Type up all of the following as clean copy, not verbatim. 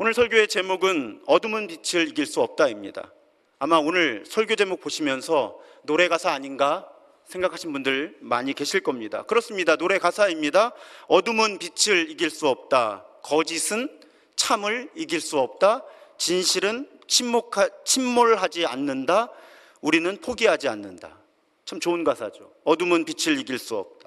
오늘 설교의 제목은 어둠은 빛을 이길 수 없다입니다. 아마 오늘 설교 제목 보시면서 노래 가사 아닌가 생각하신 분들 많이 계실 겁니다. 그렇습니다. 노래 가사입니다. 어둠은 빛을 이길 수 없다. 거짓은 참을 이길 수 없다. 진실은 침몰하지 않는다. 우리는 포기하지 않는다. 참 좋은 가사죠. 어둠은 빛을 이길 수 없다.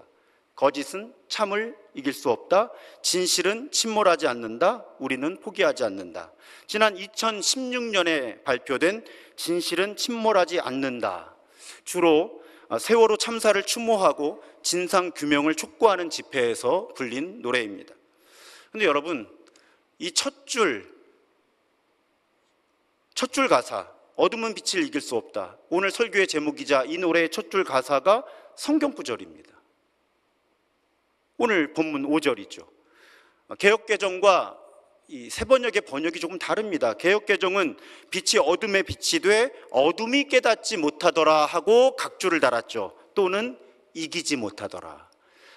거짓은 참을 이길 수 없다. 진실은 침몰하지 않는다. 우리는 포기하지 않는다. 지난 2016년에 발표된 진실은 침몰하지 않는다. 주로 세월호 참사를 추모하고 진상규명을 촉구하는 집회에서 불린 노래입니다. 그런데 여러분, 이 첫 줄 가사, 어둠은 빛을 이길 수 없다. 오늘 설교의 제목이자 이 노래의 첫 줄 가사가 성경 구절입니다. 오늘 본문 5절이죠. 개역개정과 이 세번역의 번역이 조금 다릅니다. 개역개정은 빛이 어둠에 빛이 돼 어둠이 깨닫지 못하더라 하고 각주를 달았죠. 또는 이기지 못하더라.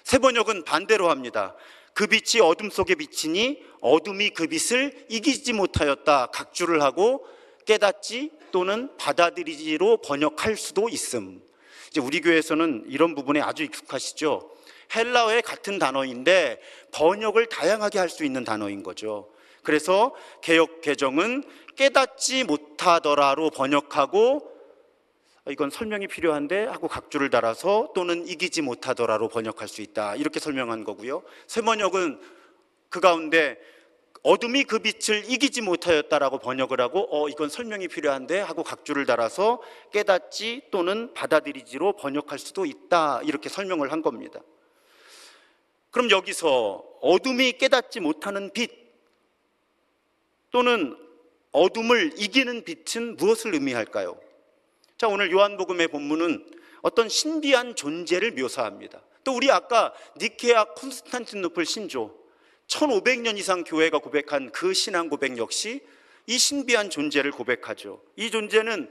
세번역은 반대로 합니다. 그 빛이 어둠 속에 비치니 어둠이 그 빛을 이기지 못하였다. 각주를 하고 깨닫지 또는 받아들이지로 번역할 수도 있음. 이제 우리 교회에서는 이런 부분에 아주 익숙하시죠. 헬라어의 같은 단어인데 번역을 다양하게 할 수 있는 단어인 거죠. 그래서 개역 개정은 깨닫지 못하더라로 번역하고 이건 설명이 필요한데 하고 각주를 달아서 또는 이기지 못하더라로 번역할 수 있다. 이렇게 설명한 거고요. 세번역은 그 가운데 어둠이 그 빛을 이기지 못하였다라고 번역을 하고 이건 설명이 필요한데 하고 각주를 달아서 깨닫지 또는 받아들이지로 번역할 수도 있다. 이렇게 설명을 한 겁니다. 그럼 여기서 어둠이 깨닫지 못하는 빛 또는 어둠을 이기는 빛은 무엇을 의미할까요? 자, 오늘 요한복음의 본문은 어떤 신비한 존재를 묘사합니다. 또 우리 아까 니케아 콘스탄티노플 신조 1500년 이상 교회가 고백한 그 신앙 고백 역시 이 신비한 존재를 고백하죠. 이 존재는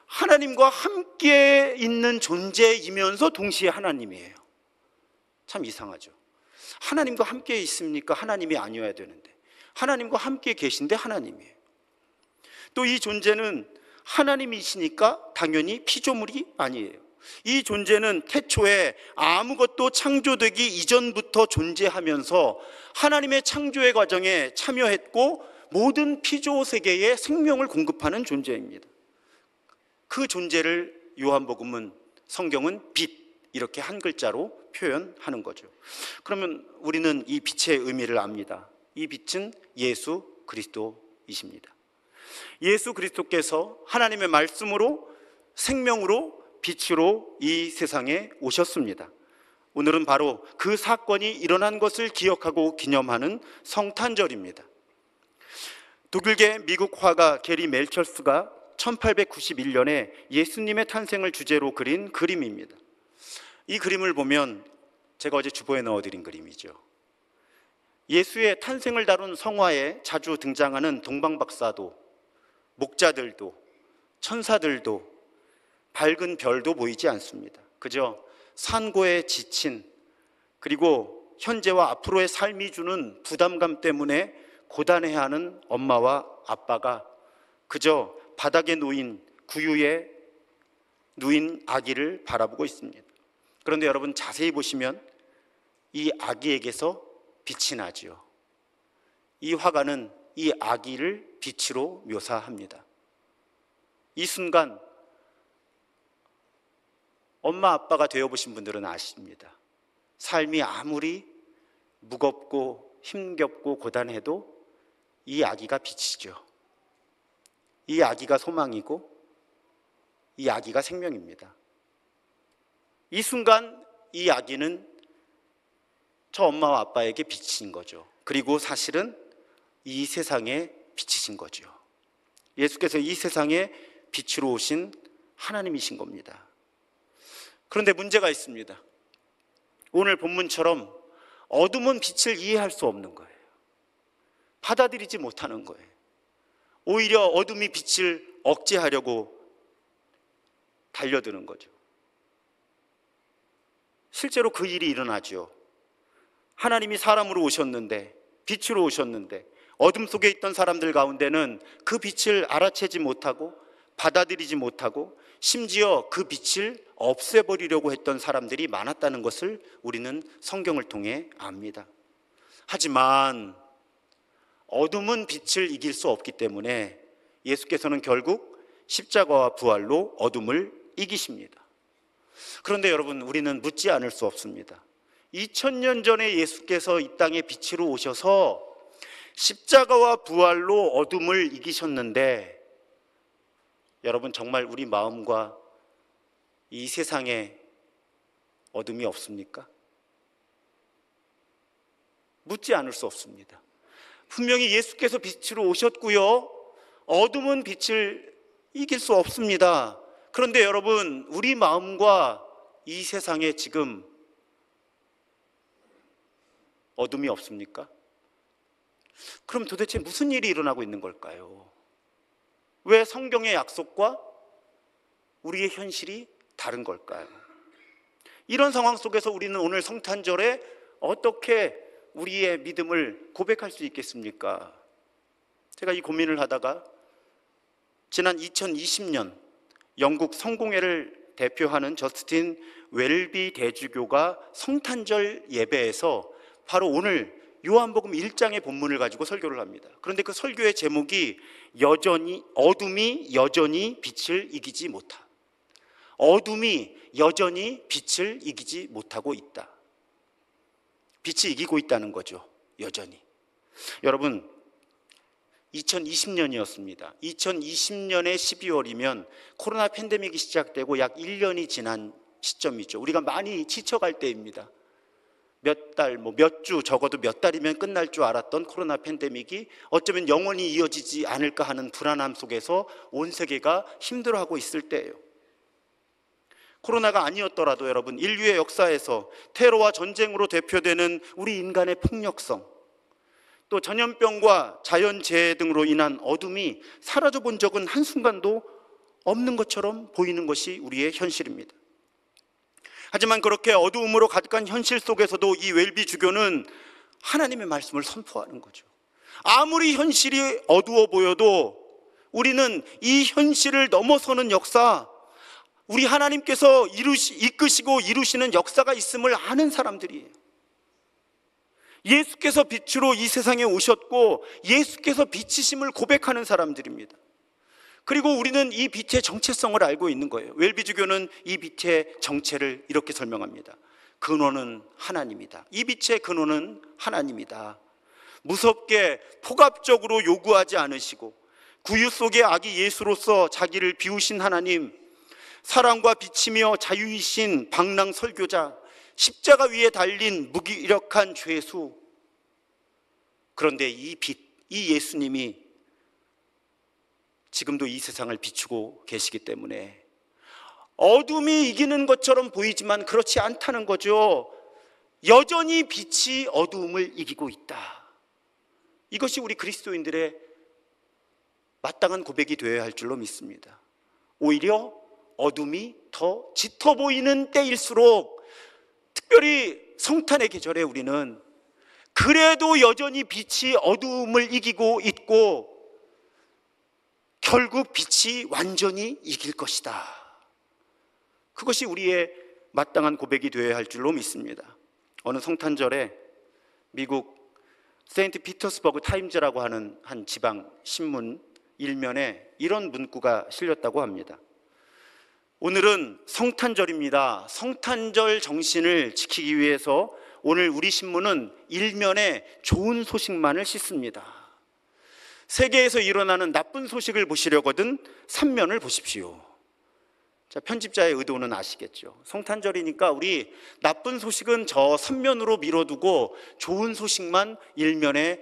하나님과 함께 있는 존재이면서 동시에 하나님이에요. 참 이상하죠. 하나님과 함께 있습니까? 하나님이 아니어야 되는데 하나님과 함께 계신데 하나님이에요. 또 이 존재는 하나님이시니까 당연히 피조물이 아니에요. 이 존재는 태초에 아무것도 창조되기 이전부터 존재하면서 하나님의 창조의 과정에 참여했고 모든 피조 세계에 생명을 공급하는 존재입니다. 그 존재를 요한복음은 성경은 빛 이렇게 한 글자로 표현하는 거죠. 그러면 우리는 이 빛의 의미를 압니다. 이 빛은 예수 그리스도이십니다. 예수 그리스도께서 하나님의 말씀으로 생명으로 빛으로 이 세상에 오셨습니다. 오늘은 바로 그 사건이 일어난 것을 기억하고 기념하는 성탄절입니다. 독일계 미국 화가 게리 멜처스가 1891년에 예수님의 탄생을 주제로 그린 그림입니다. 이 그림을 보면 제가 어제 주보에 넣어드린 그림이죠. 예수의 탄생을 다룬 성화에 자주 등장하는 동방박사도, 목자들도, 천사들도, 밝은 별도 보이지 않습니다. 그저 산고에 지친, 그리고 현재와 앞으로의 삶이 주는 부담감 때문에 고단해하는 엄마와 아빠가 그저 바닥에 놓인 구유에 누인 아기를 바라보고 있습니다. 그런데 여러분 자세히 보시면 이 아기에게서 빛이 나지요. 이 화가는 이 아기를 빛으로 묘사합니다. 이 순간 엄마 아빠가 되어보신 분들은 아십니다. 삶이 아무리 무겁고 힘겹고 고단해도 이 아기가 빛이죠. 이 아기가 소망이고 이 아기가 생명입니다. 이 순간 이 아기는 저 엄마와 아빠에게 빛인 거죠. 그리고 사실은 이 세상에 빛이신 거죠. 예수께서 이 세상에 빛으로 오신 하나님이신 겁니다. 그런데 문제가 있습니다. 오늘 본문처럼 어둠은 빛을 이해할 수 없는 거예요. 받아들이지 못하는 거예요. 오히려 어둠이 빛을 억제하려고 달려드는 거죠. 실제로 그 일이 일어나죠. 하나님이 사람으로 오셨는데, 빛으로 오셨는데 어둠 속에 있던 사람들 가운데는 그 빛을 알아채지 못하고 받아들이지 못하고 심지어 그 빛을 없애버리려고 했던 사람들이 많았다는 것을 우리는 성경을 통해 압니다. 하지만 어둠은 빛을 이길 수 없기 때문에 예수께서는 결국 십자가와 부활로 어둠을 이기십니다. 그런데 여러분, 우리는 묻지 않을 수 없습니다. 2000년 전에 예수께서 이 땅에 빛으로 오셔서 십자가와 부활로 어둠을 이기셨는데, 여러분, 정말 우리 마음과 이 세상에 어둠이 없습니까? 묻지 않을 수 없습니다. 분명히 예수께서 빛으로 오셨고요, 어둠은 빛을 이길 수 없습니다. 그런데 여러분, 우리 마음과 이 세상에 지금 어둠이 없습니까? 그럼 도대체 무슨 일이 일어나고 있는 걸까요? 왜 성경의 약속과 우리의 현실이 다른 걸까요? 이런 상황 속에서 우리는 오늘 성탄절에 어떻게 우리의 믿음을 고백할 수 있겠습니까? 제가 이 고민을 하다가 지난 2020년 영국 성공회를 대표하는 저스틴 웰비 대주교가 성탄절 예배에서 바로 오늘 요한복음 1장의 본문을 가지고 설교를 합니다. 그런데 그 설교의 제목이 어둠이 여전히 빛을 이기지 못하. 어둠이 여전히 빛을 이기지 못하고 있다. 빛이 이기고 있다는 거죠, 여전히. 여러분, 2020년이었습니다. 2020년의 12월이면 코로나 팬데믹이 시작되고 약 1년이 지난 시점이죠. 우리가 많이 지쳐갈 때입니다. 몇 달, 몇 주, 적어도 몇 달이면 끝날 줄 알았던 코로나 팬데믹이 어쩌면 영원히 이어지지 않을까 하는 불안함 속에서 온 세계가 힘들어하고 있을 때예요. 코로나가 아니었더라도 여러분, 인류의 역사에서 테러와 전쟁으로 대표되는 우리 인간의 폭력성, 또 전염병과 자연재해 등으로 인한 어둠이 사라져 본 적은 한순간도 없는 것처럼 보이는 것이 우리의 현실입니다. 하지만 그렇게 어두움으로 가득한 현실 속에서도 이 웰비 주교는 하나님의 말씀을 선포하는 거죠. 아무리 현실이 어두워 보여도 우리는 이 현실을 넘어서는 역사, 우리 하나님께서 이끄시고 이루시는 역사가 있음을 아는 사람들이에요. 예수께서 빛으로 이 세상에 오셨고 예수께서 빛이심을 고백하는 사람들입니다. 그리고 우리는 이 빛의 정체성을 알고 있는 거예요. 웰비 주교는 이 빛의 정체를 이렇게 설명합니다. 근원은 하나님이다. 이 빛의 근원은 하나님이다. 무섭게 폭압적으로 요구하지 않으시고 구유 속의 아기 예수로서 자기를 비우신 하나님, 사랑과 빛이며 자유이신 방랑 설교자, 십자가 위에 달린 무기력한 죄수. 그런데 이 빛, 이 예수님이 지금도 이 세상을 비추고 계시기 때문에 어둠이 이기는 것처럼 보이지만 그렇지 않다는 거죠. 여전히 빛이 어두움을 이기고 있다. 이것이 우리 그리스도인들의 마땅한 고백이 되어야 할 줄로 믿습니다. 오히려 어둠이 더 짙어 보이는 때일수록, 특별히 성탄의 계절에 우리는 그래도 여전히 빛이 어두움을 이기고 있고 결국 빛이 완전히 이길 것이다. 그것이 우리의 마땅한 고백이 되어야 할 줄로 믿습니다. 어느 성탄절에 미국 세인트 피터스버그 타임즈라고 하는 한 지방 신문 일면에 이런 문구가 실렸다고 합니다. 오늘은 성탄절입니다. 성탄절 정신을 지키기 위해서 오늘 우리 신문은 일면에 좋은 소식만을 싣습니다. 세계에서 일어나는 나쁜 소식을 보시려거든 3면을 보십시오. 자, 편집자의 의도는 아시겠죠? 성탄절이니까 우리 나쁜 소식은 저 3면으로 밀어두고 좋은 소식만 일면에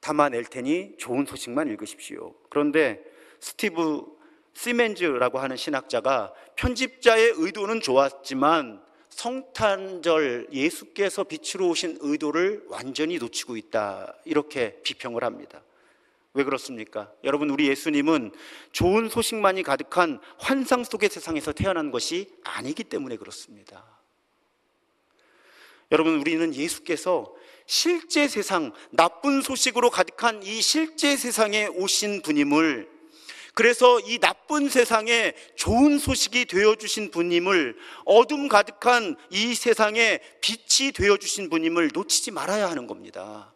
담아낼 테니 좋은 소식만 읽으십시오. 그런데 스티브 시멘즈라고 하는 신학자가 편집자의 의도는 좋았지만 성탄절 예수께서 빛으로 오신 의도를 완전히 놓치고 있다, 이렇게 비평을 합니다. 왜 그렇습니까? 여러분, 우리 예수님은 좋은 소식만이 가득한 환상 속의 세상에서 태어난 것이 아니기 때문에 그렇습니다. 여러분, 우리는 예수께서 실제 세상, 나쁜 소식으로 가득한 이 실제 세상에 오신 분임을, 그래서 이 나쁜 세상에 좋은 소식이 되어주신 분임을, 어둠 가득한 이 세상에 빛이 되어주신 분임을 놓치지 말아야 하는 겁니다.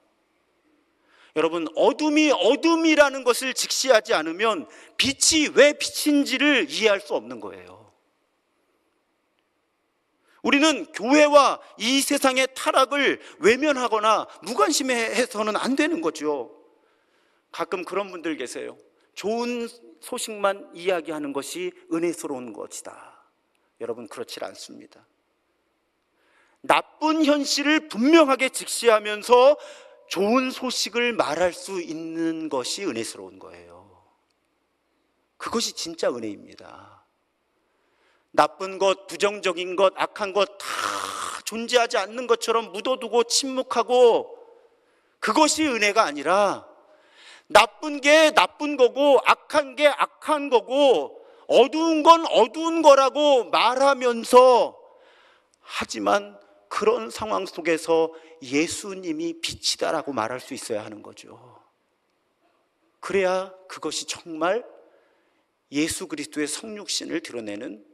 여러분, 어둠이 어둠이라는 것을 직시하지 않으면 빛이 왜 빛인지를 이해할 수 없는 거예요. 우리는 교회와 이 세상의 타락을 외면하거나 무관심해서는 안 되는 거죠. 가끔 그런 분들 계세요. 좋은 소식만 이야기하는 것이 은혜스러운 것이다. 여러분, 그렇지 않습니다. 나쁜 현실을 분명하게 직시하면서 좋은 소식을 말할 수 있는 것이 은혜스러운 거예요. 그것이 진짜 은혜입니다. 나쁜 것, 부정적인 것, 악한 것 다 존재하지 않는 것처럼 묻어두고 침묵하고, 그것이 은혜가 아니라 나쁜 게 나쁜 거고 악한 게 악한 거고 어두운 건 어두운 거라고 말하면서, 하지만 그런 상황 속에서 예수님이 빛이다라고 말할 수 있어야 하는 거죠. 그래야 그것이 정말 예수 그리스도의 성육신을 드러내는,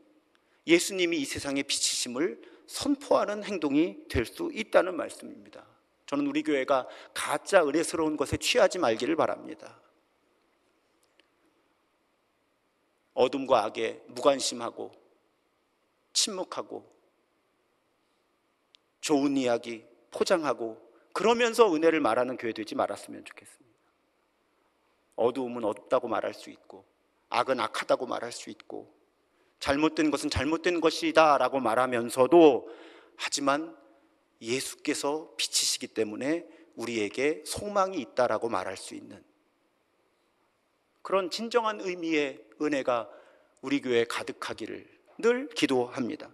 예수님이 이 세상의 빛이심을 선포하는 행동이 될 수 있다는 말씀입니다. 저는 우리 교회가 가짜 은혜스러운 것에 취하지 말기를 바랍니다. 어둠과 악에 무관심하고 침묵하고 좋은 이야기 포장하고 그러면서 은혜를 말하는 교회 되지 말았으면 좋겠습니다. 어두움은 어둡다고 말할 수 있고 악은 악하다고 말할 수 있고 잘못된 것은 잘못된 것이다 라고 말하면서도, 하지만 예수께서 빛이시기 때문에 우리에게 소망이 있다라고 말할 수 있는 그런 진정한 의미의 은혜가 우리 교회에 가득하기를 늘 기도합니다.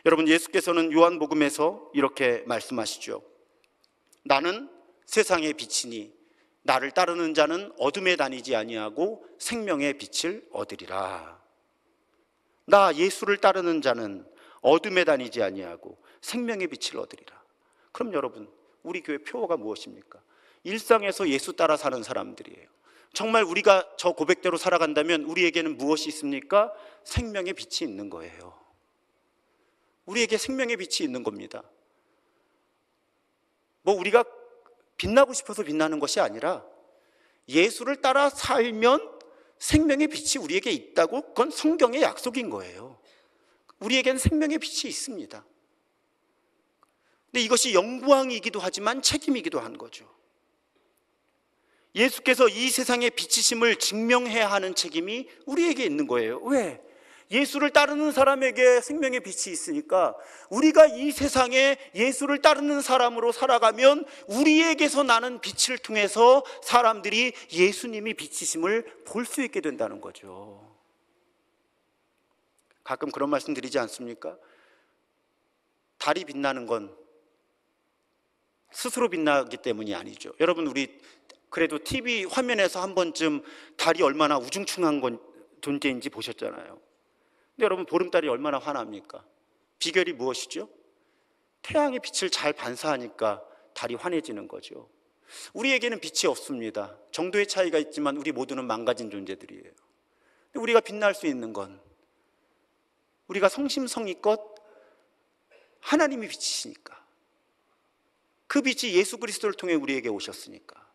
여러분, 예수께서는 요한복음에서 이렇게 말씀하시죠. 나는 세상의 빛이니 나를 따르는 자는 어둠에 다니지 아니하고 생명의 빛을 얻으리라. 나 예수를 따르는 자는 어둠에 다니지 아니하고 생명의 빛을 얻으리라. 그럼 여러분, 우리 교회 표어가 무엇입니까? 일상에서 예수 따라 사는 사람들이에요. 정말 우리가 저 고백대로 살아간다면 우리에게는 무엇이 있습니까? 생명의 빛이 있는 거예요. 우리에게 생명의 빛이 있는 겁니다. 우리가 빛나고 싶어서 빛나는 것이 아니라 예수를 따라 살면 생명의 빛이 우리에게 있다고, 그건 성경의 약속인 거예요. 우리에겐 생명의 빛이 있습니다. 근데 이것이 영광이기도 하지만 책임이기도 한 거죠. 예수께서 이 세상의 빛이심을 증명해야 하는 책임이 우리에게 있는 거예요. 왜? 예수를 따르는 사람에게 생명의 빛이 있으니까 우리가 이 세상에 예수를 따르는 사람으로 살아가면 우리에게서 나는 빛을 통해서 사람들이 예수님이 빛이심을 볼 수 있게 된다는 거죠. 가끔 그런 말씀 드리지 않습니까? 달이 빛나는 건 스스로 빛나기 때문이 아니죠. 여러분, 우리 그래도 TV 화면에서 한 번쯤 달이 얼마나 우중충한 존재인지 보셨잖아요. 근데 여러분, 보름달이 얼마나 환합니까? 비결이 무엇이죠? 태양의 빛을 잘 반사하니까 달이 환해지는 거죠. 우리에게는 빛이 없습니다. 정도의 차이가 있지만 우리 모두는 망가진 존재들이에요. 근데 우리가 빛날 수 있는 건 우리가 성심성의껏 하나님이 빛이시니까, 그 빛이 예수 그리스도를 통해 우리에게 오셨으니까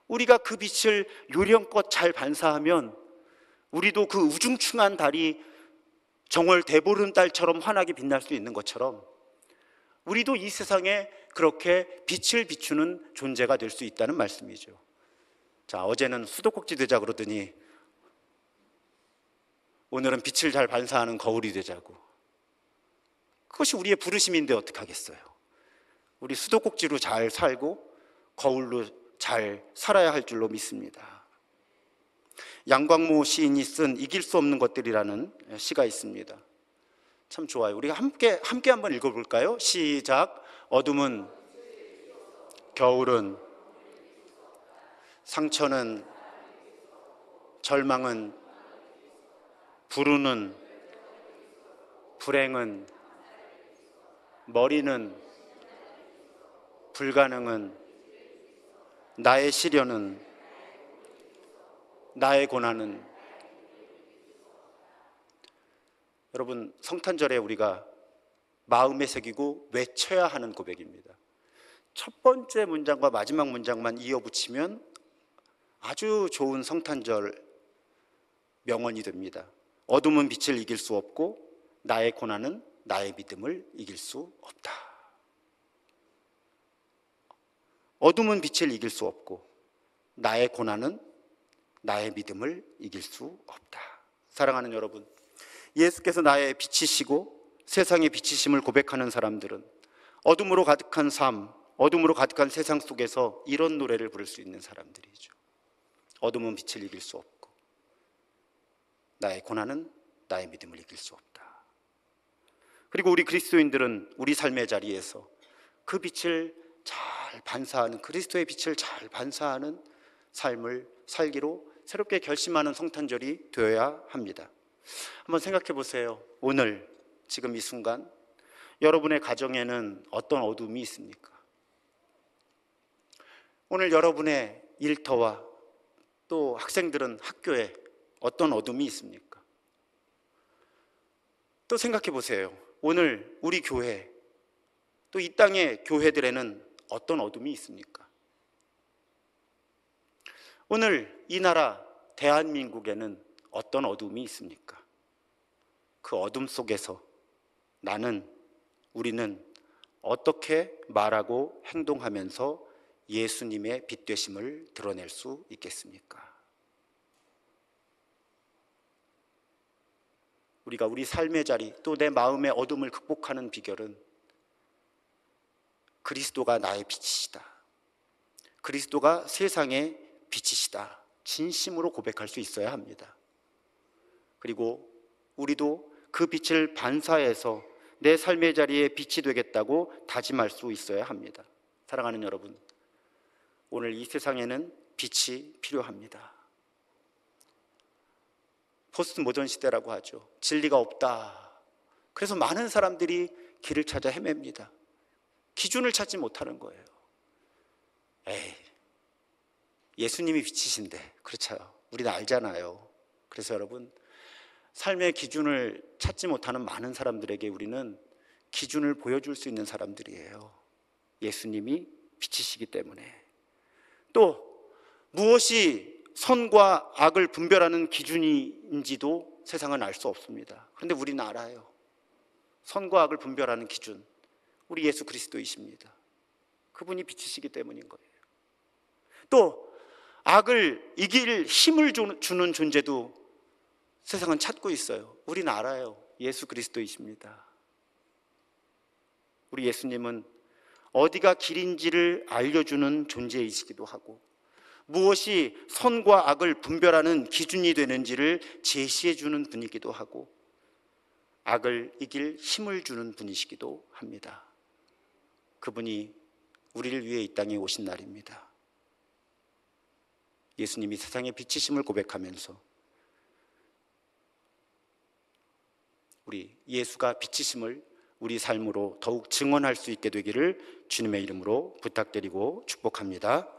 우리가 그 빛을 요령껏 잘 반사하면 우리도 그 우중충한 달이 정월 대보름달처럼 환하게 빛날 수 있는 것처럼 우리도 이 세상에 그렇게 빛을 비추는 존재가 될 수 있다는 말씀이죠. 자, 어제는 수도꼭지 되자 그러더니 오늘은 빛을 잘 반사하는 거울이 되자고. 그것이 우리의 부르심인데 어떡하겠어요. 우리 수도꼭지로 잘 살고 거울로 잘 살아야 할 줄로 믿습니다. 양광모 시인이 쓴 이길 수 없는 것들이라는 시가 있습니다. 참 좋아요. 우리가 함께 한번 읽어볼까요? 시작. 어둠은, 겨울은, 상처는, 절망은, 불운은, 불행은, 머리는, 불가능은, 나의 시련은, 나의 고난은. 여러분, 성탄절에 우리가 마음에 새기고 외쳐야 하는 고백입니다. 첫 번째 문장과 마지막 문장만 이어붙이면 아주 좋은 성탄절 명언이 됩니다. 어둠은 빛을 이길 수 없고 나의 고난은 나의 믿음을 이길 수 없다. 어둠은 빛을 이길 수 없고 나의 고난은 나의 믿음을 이길 수 없다. 사랑하는 여러분, 예수께서 나의 빛이시고 세상의 빛이심을 고백하는 사람들은 어둠으로 가득한 삶, 어둠으로 가득한 세상 속에서 이런 노래를 부를 수 있는 사람들이죠. 어둠은 빛을 이길 수 없고 나의 고난은 나의 믿음을 이길 수 없다. 그리고 우리 그리스도인들은 우리 삶의 자리에서 그 빛을 잘 반사하는, 그리스도의 빛을 잘 반사하는 삶을 살기로 새롭게 결심하는 성탄절이 되어야 합니다. 한번 생각해 보세요. 오늘 지금 이 순간 여러분의 가정에는 어떤 어둠이 있습니까? 오늘 여러분의 일터와 또 학생들은 학교에 어떤 어둠이 있습니까? 또 생각해 보세요. 오늘 우리 교회, 또 이 땅의 교회들에는 어떤 어둠이 있습니까? 오늘 이 나라 대한민국에는 어떤 어둠이 있습니까? 그 어둠 속에서 우리는 어떻게 말하고 행동하면서 예수님의 빛 되심을 드러낼 수 있겠습니까? 우리가 우리 삶의 자리, 또 내 마음의 어둠을 극복하는 비결은 그리스도가 나의 빛이시다, 그리스도가 세상의 빛이시다, 진심으로 고백할 수 있어야 합니다. 그리고 우리도 그 빛을 반사해서 내 삶의 자리에 빛이 되겠다고 다짐할 수 있어야 합니다. 사랑하는 여러분, 오늘 이 세상에는 빛이 필요합니다. 포스트 모던 시대라고 하죠. 진리가 없다. 그래서 많은 사람들이 길을 찾아 헤맵니다. 기준을 찾지 못하는 거예요. 예수님이 빛이신데, 그렇죠. 우리는 알잖아요. 그래서 여러분, 삶의 기준을 찾지 못하는 많은 사람들에게 우리는 기준을 보여줄 수 있는 사람들이에요. 예수님이 빛이시기 때문에. 또 무엇이 선과 악을 분별하는 기준인지도 세상은 알 수 없습니다. 그런데 우리는 알아요. 선과 악을 분별하는 기준, 우리 예수 그리스도이십니다. 그분이 빛이시기 때문인 거예요. 또 악을 이길 힘을 주는 존재도 세상은 찾고 있어요. 우리는 알아요. 예수 그리스도이십니다. 우리 예수님은 어디가 길인지를 알려주는 존재이시기도 하고, 무엇이 선과 악을 분별하는 기준이 되는지를 제시해 주는 분이기도 하고, 악을 이길 힘을 주는 분이시기도 합니다. 그분이 우리를 위해 이 땅에 오신 날입니다. 예수님이 세상의 빛이심을 고백하면서 우리 예수가 빛이심을 우리 삶으로 더욱 증언할 수 있게 되기를 주님의 이름으로 부탁드리고 축복합니다.